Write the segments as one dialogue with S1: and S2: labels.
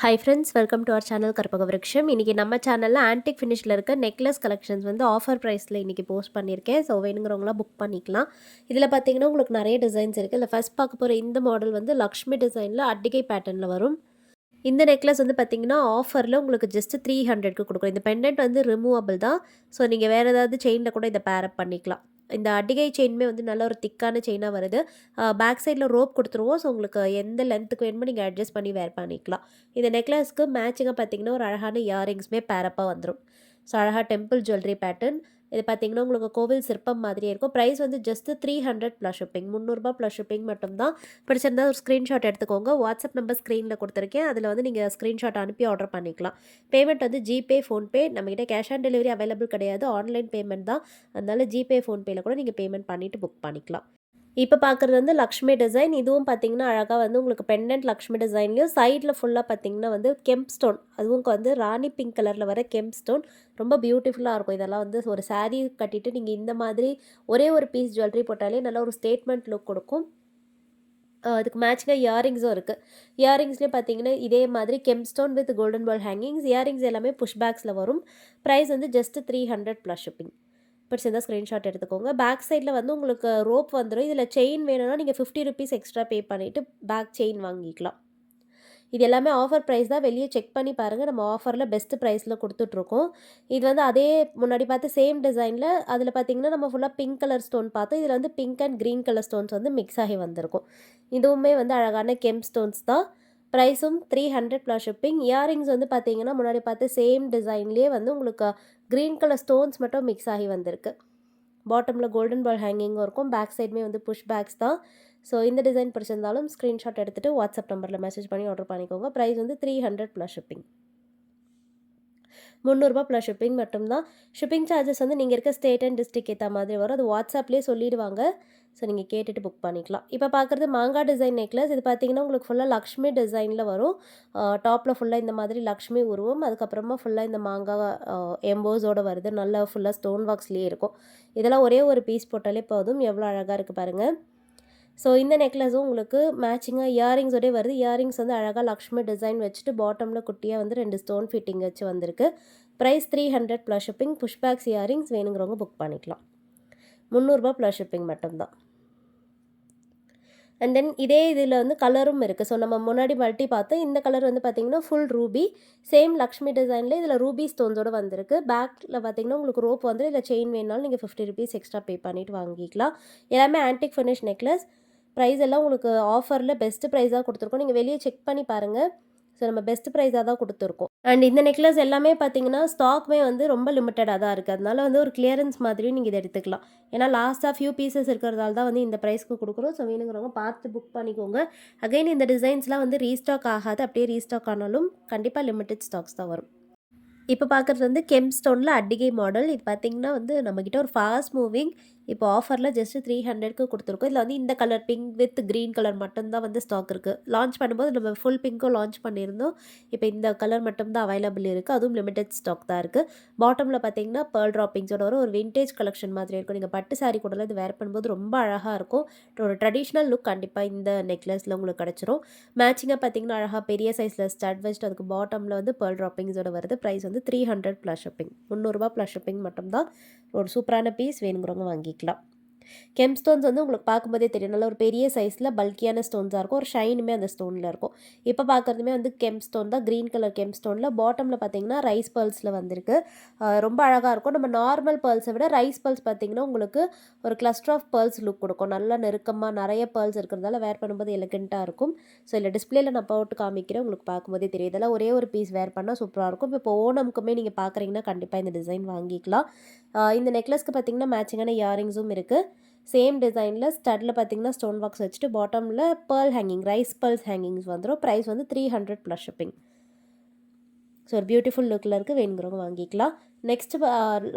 S1: Hi friends, welcome to our channel Karpaga Virutcham. இன்றைக்கி நம்ம சேனலில் ஆன்டிக் ஃபினிஷில் இருக்க நெக்லஸ் கலெக்ஷன்ஸ் வந்து ஆஃபர் ப்ரைஸில் இன்றைக்கி போஸ்ட் பண்ணியிருக்கேன். ஸோ வேணுங்கிறவங்களாம் புக் பண்ணிக்கலாம். இதில் பார்த்தீங்கன்னா உங்களுக்கு நிறைய டிசைன்ஸ் இருக்குது. இல்லை ஃபஸ்ட் பார்க்க போகிற இந்த மாடல் வந்து லக்ஷ்மி டிசைனில் அட்டிகை பேட்டர்னில் வரும். இந்த நெக்லஸ் வந்து பார்த்தீங்கன்னா ஆஃபரில் உங்களுக்கு ஜஸ்ட் 300க்கு கொடுக்குறோம். இந்த பெண்டன்ட் வந்து ரிமூவபிள் தான். ஸோ நீங்கள் வேறு ஏதாவது செயினில் கூட இதை பேரப் பண்ணிக்கலாம். இந்த அட்டிகை செயினுமே வந்து நல்ல ஒரு திக்கான செயினாக வருது. பேக் சைடில் ரோப் கொடுத்துருவோம். ஸோ உங்களுக்கு எந்த லென்த்துக்கு வேணுமோ நீங்கள் அட்ஜஸ்ட் பண்ணி வேர் பண்ணிக்கலாம். இந்த நெக்லஸ்க்கு மேட்சிங்காக பார்த்தீங்கன்னா ஒரு அழகான இயரிங்ஸுமே பேரப்பாக வந்துடும். ஸோ அழகாக டெம்பிள் ஜுவல்லரி பேட்டர்ன். இது பார்த்தீங்கன்னா உங்களுக்கு கோவில் சிற்பம் மாதிரியே இருக்கும். ப்ரைஸ் வந்து just 300 plus shipping. 300 plus shipping மட்டும்தான். பிடிச்சிருந்தா ஒரு ஸ்க்ரீன்ஷாட் எடுத்துக்கோங்க. வாட்ஸ்அப் நம்பர் ஸ்க்ரீனில் கொடுத்துருக்கேன். அதில் வந்து நீங்கள் ஸ்க்ரீன்ஷாட் அனுப்பி ஆர்டர் பண்ணிக்கலாம். பேமெண்ட் வந்து ஜிபே, ஃபோன்பே. நம்மகிட்ட கேஷ் ஆன் டெலிவரி அவைலபிள் கிடையாது. ஆன்லைன் பேமெண்ட் தான். அதனால ஜிபே, ஃபோன்பேயில் கூட நீங்கள் பேமெண்ட் பண்ணிவிட்டு புக் பண்ணிக்கலாம். இப்போ பார்க்குறது வந்து லக்ஷ்மி டிசைன். இதுவும் பார்த்தீங்கன்னா அழகாக வந்து உங்களுக்கு பெண்டன்ட் லக்ஷ்மி டிசைன்லையும் சைடில் ஃபுல்லாக பார்த்தீங்கன்னா வந்து கெம்ப் ஸ்டோன், அதுவும் வந்து ராணி பிங்க் கலரில் வர கெம்ப் ஸ்டோன் ரொம்ப பியூட்டிஃபுல்லாக இருக்கும். இதெல்லாம் வந்து ஒரு சாரீ கட்டிட்டு நீங்கள் இந்த மாதிரி ஒரே ஒரு பீஸ் ஜுவல்லரி போட்டாலே நல்ல ஒரு ஸ்டேட்மெண்ட் லுக் கொடுக்கும். அதுக்கு மேட்சிங்காக இயரிங்ஸும் இருக்குது. இயரிங்ஸ்லேயே பார்த்தீங்கன்னா இதே மாதிரி kemp stone with golden ball hangings. Earrings எல்லாமே புஷ் பேக்ஸில் வரும். ப்ரைஸ் வந்து ஜஸ்ட் 300 ப்ளஸ் ஷிப்பிங். பிடிச்சிருந்தா ஸ்க்ரீன்ஷாட் எடுத்துக்கோங்க. பேக் சைடில் வந்து உங்களுக்கு ரோப் வந்துடும். இதில் செயின் வேணும்னா நீங்கள் 50 ருபீஸ் எக்ஸ்ட்ரா பே பண்ணிவிட்டு பேக் செயின் வாங்கிக்கலாம். இது எல்லாமே ஆஃபர் ப்ரைஸ் தான். வெளியே செக் பண்ணி பாருங்கள். நம்ம ஆஃபரில் பெஸ்ட் ப்ரைஸில் கொடுத்துட்ருக்கோம். இது வந்து அதே முன்னாடி பார்த்து சேம் டிசைனில் அதில் பார்த்தீங்கன்னா நம்ம ஃபுல்லாக பிங்க் கலர் ஸ்டோன் பார்த்தோம். இதில் வந்து pink and green colour stones வந்து மிக்ஸ் ஆகி வந்திருக்கும். இதுவுமே வந்து அழகான கெம்ப் ஸ்டோன்ஸ் தான். ப்ரைஸும் 300 ப்ளஸ் ஷிப்பிங். இயரிங்ஸ் வந்து பார்த்தீங்கன்னா முன்னாடி பார்த்து சேம் டிசைன்லேயே வந்து உங்களுக்கு க்ரீன் கலர் ஸ்டோன்ஸ் மட்டும் மிக்ஸ் ஆகி வந்திருக்கு. பாட்டமில் கோல்டன் பால் ஹேங்கிங்கும் இருக்கும். பேக் சைடுமே வந்து புஷ் பேக்ஸ் தான். ஸோ இந்த டிசைன் பிடிச்சிருந்தாலும் ஸ்க்ரீன்ஷாட் எடுத்துகிட்டு வாட்ஸ்அப் நம்பரில் மெசேஜ் பண்ணி ஆர்டர் பண்ணிக்கோங்க. ப்ரைஸ் வந்து 300 ப்ளஸ் ஷிப்பிங். 300 ப்ளஸ் ஷிப்பிங் மட்டும்தான். ஷிப்பிங் சார்ஜஸ் வந்து நீங்கள் இருக்க ஸ்டேட் அண்ட் டிஸ்ட்ரிக்ட் ஏற்ற மாதிரி வரும். அது வாட்ஸ்அப்லேயே சொல்லிடுவாங்க. ஸோ நீங்கள் கேட்டுட்டு புக் பண்ணிக்கலாம். இப்போ பார்க்குறது மாங்காய் டிசைன் நெக்லஸ். இது பார்த்தீங்கன்னா உங்களுக்கு ஃபுல்லாக லக்ஷ்மி டிசைனில் வரும். டாப்பில் ஃபுல்லாக இந்த மாதிரி லக்ஷ்மி உருவம். அதுக்கப்புறமா ஃபுல்லாக இந்த மாங்காய் எம்போஸோடு வருது. நல்லா ஃபுல்லாக ஸ்டோன் ஒர்க்ஸ்லேயே இருக்கும். இதெல்லாம் ஒரே ஒரு பீஸ் போட்டாலே போதும். எவ்வளோ அழகாக இருக்குது பாருங்கள். ஸோ இந்த நெக்லஸும் உங்களுக்கு மேட்சிங்காக இயரிங்ஸோடய வருது. இயரிங்ஸ் வந்து அழகாக லக்ஷ்மி டிசைன் வச்சுட்டு பாட்டமில் குட்டியாக வந்து 2 ஸ்டோன் ஃபிட்டிங் வச்சு வந்திருக்கு. Price 300 plus shipping. Push backs earrings வேணுங்கிறவங்க புக் பண்ணிக்கலாம். 300 ப்ளஸ் ஷிப்பிங் மட்டும்தான். அண்ட் தென் இதே இதில் வந்து கலரும் இருக்குது. ஸோ நம்ம முன்னாடி மல்டி பார்த்தோம். இந்த கலர் வந்து பார்த்திங்கன்னா ஃபுல் ரூபி. சேம் லக்ஷ்மி டிசைனில் இதில் ரூபி ஸ்டோன்ஸோடு வந்திருக்கு. பேக்கில் பார்த்திங்கன்னா உங்களுக்கு ரோப் வந்து இதில் செயின் வேணாலும் நீங்கள் 50 ருபீஸ் எக்ஸ்ட்ரா பே பண்ணிவிட்டு வாங்கிக்கலாம். எல்லாமே ஆன்டிக் ஃபினிஷ் நெக்லஸ். ப்ரைஸ் எல்லாம் உங்களுக்கு ஆஃபரில் பெஸ்ட்டு ப்ரைஸாக கொடுத்துருக்கோம். நீங்கள் வெளியே செக் பண்ணி பாருங்கள். ஸோ நம்ம பெஸ்ட் ப்ரைஸாக தான் கொடுத்துருக்கோம். அண்ட் இந்த நெக்லஸ் எல்லாமே பார்த்தீங்கன்னா ஸ்டாக்மே வந்து ரொம்ப லிமிட்டடாக தான் இருக்குது. அதனால வந்து ஒரு கிளியரன்ஸ் மாதிரியும் நீங்கள் இதை எடுத்துக்கலாம். ஏன்னா லாஸ்ட்டாக ஃபியூ பீசஸ் இருக்கிறதால தான் வந்து இந்த ப்ரைஸ்க்கு கொடுக்குறோம். ஸோ வேணுங்கிறவங்க பார்த்து புக் பண்ணிக்கோங்க. அகைன் இந்த டிசைன்ஸ்லாம் வந்து ரீஸ்டாக் ஆகாது. அப்படியே ரீஸ்டாக் ஆனாலும் கண்டிப்பாக லிமிட்டட் ஸ்டாக்ஸ் தான் வரும். இப்போ பார்க்குறது வந்து கெம்ப் ஸ்டோனில் அட்டிகை மாடல். இது பார்த்திங்கன்னா வந்து நம்மக்கிட்ட ஒரு ஃபாஸ்ட் மூவிங். இப்போ ஆஃபரில் ஜஸ்ட்டு 300க்கு கொடுத்துருக்கோம். இதில் வந்து இந்த colour pink with green colour மட்டும்தான் வந்து ஸ்டாக் இருக்குது. லான்ச் பண்ணும்போது நம்ம ஃபுல் பிங்க்கும் லான்ச் பண்ணியிருந்தோம். இப்போ இந்த கலர் மட்டும்தான் அவைலபிள் இருக்குது. அதுவும் லிமிடெட் ஸ்டாக் தான் இருக்குது. பாட்டமில் பார்த்தீங்கன்னா பேர்ல் ட்ராப்பிங்ஸோட ஒரு விண்டேஜ் கலெக்ஷன் மாதிரி இருக்கும். நீங்கள் பட்டு சாரீ கூடலாம் இது வேர் பண்ணும்போது ரொம்ப அழகாக இருக்கும். ஒரு ட்ரெடிஷ்னல் லுக் கண்டிப்பாக இந்த நெக்லஸில் உங்களுக்கு கிடச்சிரும். மேட்சிங்காக பார்த்தீங்கன்னா அழகாக பெரிய சைஸில் ஸ்டட் வச்சுட்டு அதுக்கு பாட்டமில் வந்து பேர்ல் ட்ராப்பிங்ஸோட வருது. ப்ரைஸ் வந்து 300 ப்ளஸ் ஷிப்பிங். 300 ப்ளஸ் ஷிப்பிங் மட்டும்தான். ஒரு சூப்பரான பீஸ் வேணுங்கிறவங்க வாங்கிக்கலாம். கெம்ப் ஸ்டோன்ஸ் வந்து உங்களுக்கு பார்க்கும்போதே தெரியும். நல்ல ஒரு பெரிய சைஸில் பல்கியான ஸ்டோன்ஸாக இருக்கும். ஒரு ஷைனுமே அந்த ஸ்டோனில் இருக்கும். இப்போ பார்க்குறதுமே வந்து கெம்ப் ஸ்டோன் தான். க்ரீன் கலர் கெம்ப் ஸ்டோனில் பாட்டமில் பார்த்தீங்கன்னா ரைஸ் பேர்ல்ஸில் வந்திருக்கு. ரொம்ப அழகாக இருக்கும். நம்ம நார்மல் பேர்ல்ஸை விட ரைஸ் பேர்ல்ஸ் பார்த்தீங்கன்னா உங்களுக்கு ஒரு கிளஸ்டர் ஆஃப் பேர்ல்ஸ் லுக் கொடுக்கும். நல்லா நெருக்கமாக நிறைய பேர்ல்ஸ் இருக்கிறதால வேர் பண்ணும்போது எலகெண்ட்டாக இருக்கும். ஸோ இல்லை டிஸ்பிளேல நான் போட்டு காமிக்கிறேன். உங்களுக்கு பார்க்கும்போதே தெரியும். இதெல்லாம் ஒரே ஒரு பீஸ் வேர் பண்ணால் சூப்பராக இருக்கும். இப்போ ஓணம்க்குமே நீங்கள் பார்க்குறீங்கன்னா கண்டிப்பாக இந்த டிசைன் வாங்கிக்கலாம். இந்த நெக்லஸ்க்கு பார்த்தீங்கன்னா மேட்சிங்கான இயரிங்ஸும் இருக்குது. சேம் டிசைனில் ஸ்டட்டில் பார்த்தீங்கன்னா ஸ்டோன் பாக்ஸ் வச்சுட்டு பாட்டமில் pearl hanging rice pearls hangings வந்துடும். ப்ரைஸ் வந்து 300 ப்ளஸ் ஷிப்பிங். ஸோ ஒரு பியூட்டிஃபுல் லுக்கில் இருக்குது. வேணுங்கிறவங்க வாங்கிக்கலாம். நெக்ஸ்ட்டு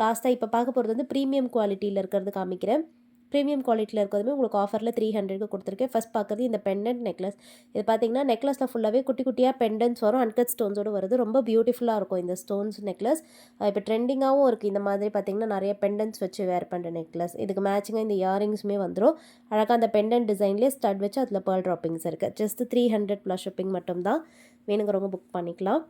S1: லாஸ்ட்டாக இப்போ பார்க்க போகிறது வந்து ப்ரீமியம் குவாலிட்டியில் இருக்கிறது காமிக்கிறேன். ப்ரீமியம் குவாலிட்டியில் இருக்கிறதுமே உங்களுக்கு ஆஃபரில் 300க்கு கொடுத்துருக்கேன். ஃபஸ்ட் பார்க்குறது இந்த பெண்டன்ட் நெக்லஸ். இது பார்த்தீங்கன்னா நெக்லஸில் ஃபுல்லாகவே குட்டி குட்டியாக பெண்டன்ட்ஸ் வரும், அன்கட் ஸ்டோன்ஸோடு வருது. ரொம்ப பியூட்டிஃபுல்லாக இருக்கும் இந்த ஸ்டோன்ஸ் நெக்லஸ். இப்போ ட்ரெண்டிங்காகவும் இருக்குது இந்த மாதிரி பார்த்தீங்கன்னா நிறைய பெண்டன்ட்ஸ் வச்சு வேர் பண்ணுற நெக்லஸ். இதுக்கு மேட்சிங்காக இந்த இயரிங்ஸுமே வந்துடும். அழகாக அந்த பெண்டன்ட் டிசைன்லேயே ஸ்டட் வச்சு அதில் பேர்ல் ட்ராப்பிங்ஸ் இருக்குது. ஜஸ்ட் 300 ப்ளஸ் ஷிப்பிங் மட்டும்தான். வேணுங்கிறவங்க புக் பண்ணிக்கலாம்.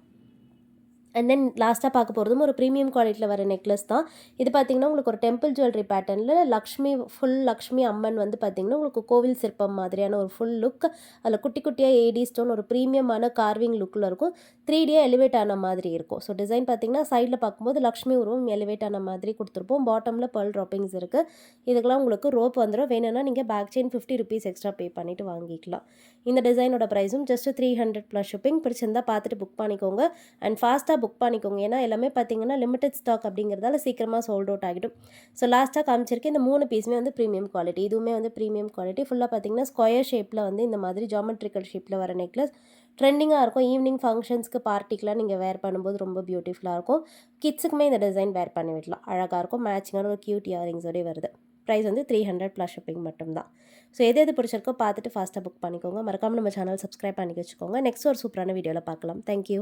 S1: அண்ட் தென் லாஸ்ட்டாக பார்க்க போகிறதும் ஒரு ப்ரீமியம் குவாலிட்டியில் வர நெக்லஸ் தான். இது பார்த்திங்கன்னா உங்களுக்கு ஒரு டெம்பிள் ஜுவல்லரி பேட்டர்னில் லக்ஷ்மி ஃபுல் லக்ஷ்மி அம்மன் வந்து பார்த்திங்கன்னா உங்களுக்கு கோவில் சிற்பம் மாதிரியான ஒரு ஃபுல் லுக். அதில் குட்டி குட்டியாக ஏடி ஸ்டோன் ஒரு ப்ரீமியமான கார்விங் லுக்கில் இருக்கும். 3Dயாக எலிவேட் ஆன மாதிரி இருக்கும். ஸோ டிசைன் பார்த்திங்கன்னா சைடில் பார்க்கும்போது லக்ஷ்மி உருவம் எலிவேட் ஆன மாதிரி கொடுத்துருப்போம். பாட்டமில் பேர்ல் ட்ராப்பிங்ஸ் இருக்குது. இதுக்கெல்லாம் உங்களுக்கு ரோப் வந்துடும். வேணும்னா நீங்கள் back chain 50 rupees extra pay பண்ணிவிட்டு வாங்கிக்கலாம். இந்த டிசைனோட ப்ரைஸும் ஜஸ்ட் 300 ப்ளஸ் ஷிப்பிங். பிடிச்சிருந்தால் பார்த்துட்டு புக் பண்ணிக்கோங்க. அண்ட் ஃபாஸ்ட்டாக புக் பண்ணிக்கோங்க. ஏன்னா எல்லாமே பார்த்தீங்கன்னா லிமிடெட் ஸ்டாக் அப்படிங்கிறதால சீக்கிரமாக சோல்ட் அவுட் ஆகிடும். ஸோ லாஸ்ட்டாக காமிச்சிருக்கேன் இந்த 3 பீஸுமே வந்து ப்ரீமியம் குவாலிட்டி. இதுவுமே வந்து ப்ரீமியம் குவாலிட்டி. ஃபுல்லாக பார்த்தீங்கன்னா ஸ்கொயர் ஷேப்பில் வந்து இந்த மாதிரி ஜாமெட்ரிக்கல் ஷேப்பில் வர நெக்லஸ் ட்ரெண்டிங்காக இருக்கும். ஈவினிங் ஃபங்க்ஷன்ஸ்க்கு பார்ட்டிக்கெலாம் நீங்கள் வேர் பண்ணும்போது ரொம்ப பியூட்டிஃபுல்லாக இருக்கும். கிட்ஸுக்குமே இந்த டிசைன் வேர் பண்ணி விடலாம். அழகாக இருக்கும். மேட்சிங்கான ஒரு க்யூட் இயரிங்ஸோடய வருது. ப்ரைஸ் வந்து 300 ப்ளஸ் ஷிப்பிங் மட்டும்தான். ஸோ எது பிடிச்சிருக்கோ பார்த்துட்டு ஃபாஸ்ட்டாக புக் பண்ணிக்கோங்க. மறக்காமல் நம்ம சேனல் சப்ஸ்கிரைப் பண்ணி வச்சுக்கோங்க. நெக்ஸ்ட் ஒரு சூப்பரான வீடியோவில் பார்க்கலாம். தேங்க்யூ.